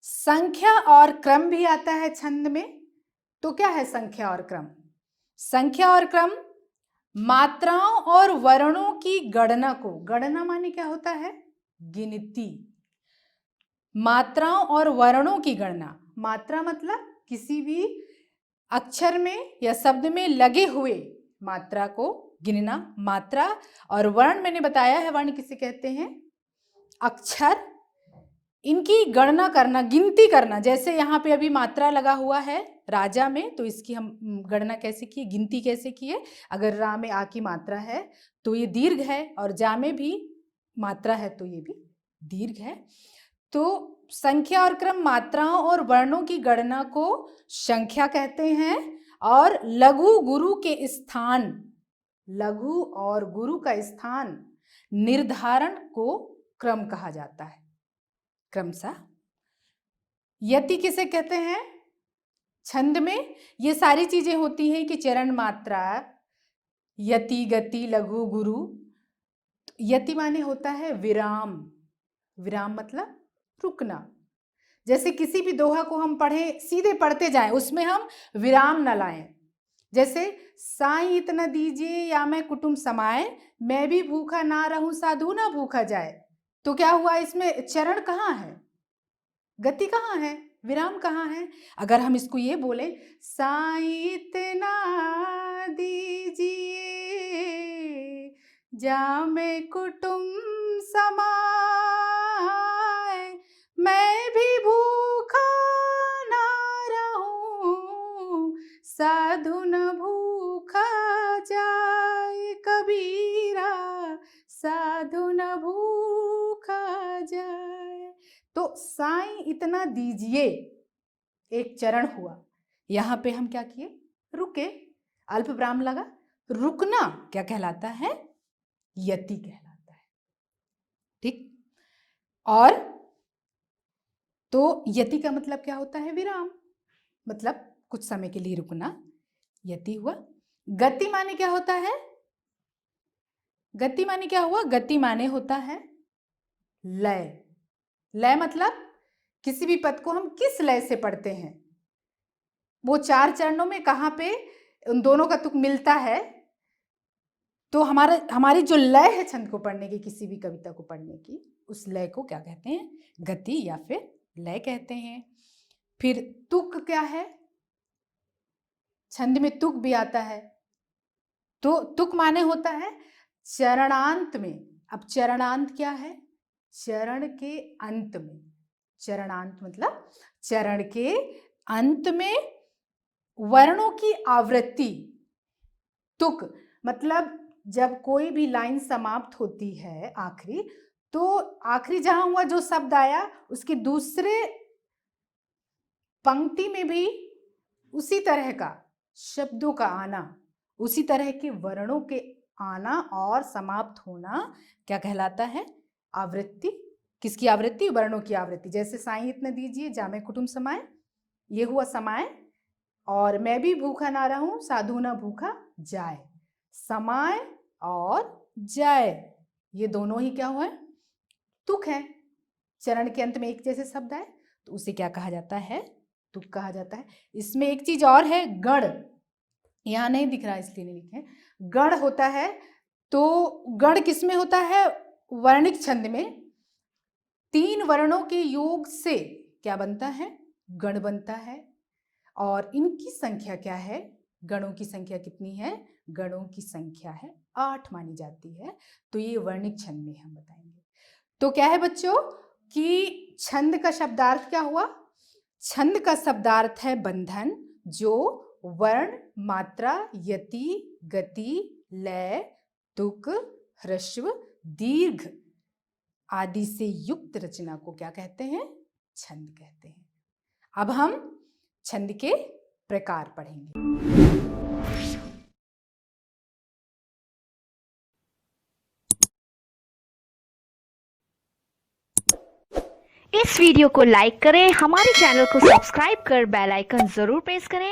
संख्या और क्रम भी आता है छंद में। तो क्या है संख्या और क्रम? संख्या और क्रम मात्राओं और वर्णों की गणना को, गणना माने क्या होता है? गिनती। मात्राओं और वर्णों की गणना, मात्रा मतलब किसी भी अक्षर में या शब्द में लगे हुए मात्रा को गिनना। मात्रा और वर्ण मैंने बताया है, वर्ण किसे कहते हैं? अक्षर। इनकी गणना करना, गिनती करना। जैसे यहाँ पे अभी मात्रा लगा हुआ है राजा में, तो इसकी हम गणना कैसे किए, गिनती कैसे किए? अगर रा में आ की मात्रा है तो ये दीर्घ है, और जा में भी मात्रा है तो ये भी दीर्घ है। तो संख्या और क्रम मात्राओं और वर्णों की गणना को संख्या कहते हैं, और लघु गुरु के स्थान, लघु और गुरु का स्थान निर्धारण को क्रम कहा जाता है, क्रमशः। यति किसे कहते हैं? छंद में ये सारी चीजें होती हैं कि चरण मात्रा, यति, गति, लघु, गुरु। यति माने होता है विराम। विराम मतलब रुकना। जैसे किसी भी दोहा को हम पढ़े, सीधे पढ़ते जाएं, उसमें हम विराम न लाएं। जैसे साईं इतना दीजिए या मैं कुटुंब समाए, मैं भी भूखा ना रहूं साधु ना भूखा जाए। तो क्या हुआ इसमें? चरण कहाँ है, गति कहाँ है, विराम कहाँ है? अगर हम इसको ये बोले, साईं इतना दीजिए जामे कुटुंब समाए, मैं भी भूखा ना रहूं साधु न भूखा जाए, कबीरा साधु न भूखा जाए। तो साईं इतना दीजिए एक चरण हुआ, यहां पे हम क्या किए? रुके, अल्प विराम लगा। रुकना क्या कहलाता है? यति कहलाता है। ठीक। और तो यति का मतलब क्या होता है? विराम, मतलब कुछ समय के लिए रुकना, यति हुआ। गति माने क्या होता है? गति माने क्या हुआ? गति माने होता है लय। लय मतलब किसी भी पद को हम किस लय से पढ़ते हैं, वो चार चरणों में कहाँ पे उन दोनों का तुक मिलता है। तो हमारी जो लय है छंद को पढ़ने की, किसी भी कविता को पढ़ने की, उस लय को क्या कहते हैं? गति या फिर लय कहते हैं। फिर तुक क्या है? छंद में तुक भी आता है। तो तुक माने होता है चरणांत में। अब चरणांत क्या है? चरण के अंत में। चरणांत मतलब चरण के अंत में वर्णों की आवृत्ति। तुक मतलब जब कोई भी लाइन समाप्त होती है आखिरी, तो आखिरी जहां हुआ जो शब्द आया, उसकी दूसरे पंक्ति में भी उसी तरह का शब्दों का आना, उसी तरह के वर्णों के आना और समाप्त होना क्या कहलाता है? आवृत्ति। किसकी आवृत्ति? वर्णों की आवृत्ति। जैसे साईं इतना दीजिए जामे कुटुंब समाए, ये हुआ समाए। और मैं भी भूखा ना रहूं साधु ना भूखा जाए। समाए और जाए, ये दोनों ही क्या हुआ? तुक है। चरण के अंत में एक जैसे शब्द आए तो उसे क्या कहा जाता है? तुक कहा जाता है। इसमें एक चीज और है, गण। यहां नहीं दिख रहा इसलिए नहीं लिखे। गण होता है, तो गण किसमें होता है? वर्णिक छंद में तीन वर्णों के योग से क्या बनता है? गण बनता है। और इनकी संख्या क्या है? गणों की संख्या कितनी है? गणों की संख्या है 8 मानी जाती है। तो ये वर्णिक छंद में हम बताएंगे। तो क्या है बच्चों कि छंद का शब्दार्थ क्या हुआ? छंद का शब्दार्थ है बंधन, जो वर्ण, मात्रा, यति, गति, लय, तुक, ह्रस्व, दीर्घ आदि से युक्त रचना को क्या कहते हैं? छंद कहते हैं। अब हम छंद के प्रकार पढ़ेंगे। इस वीडियो को लाइक करें, हमारे चैनल को सब्सक्राइब कर बेल आइकन जरूर प्रेस करें।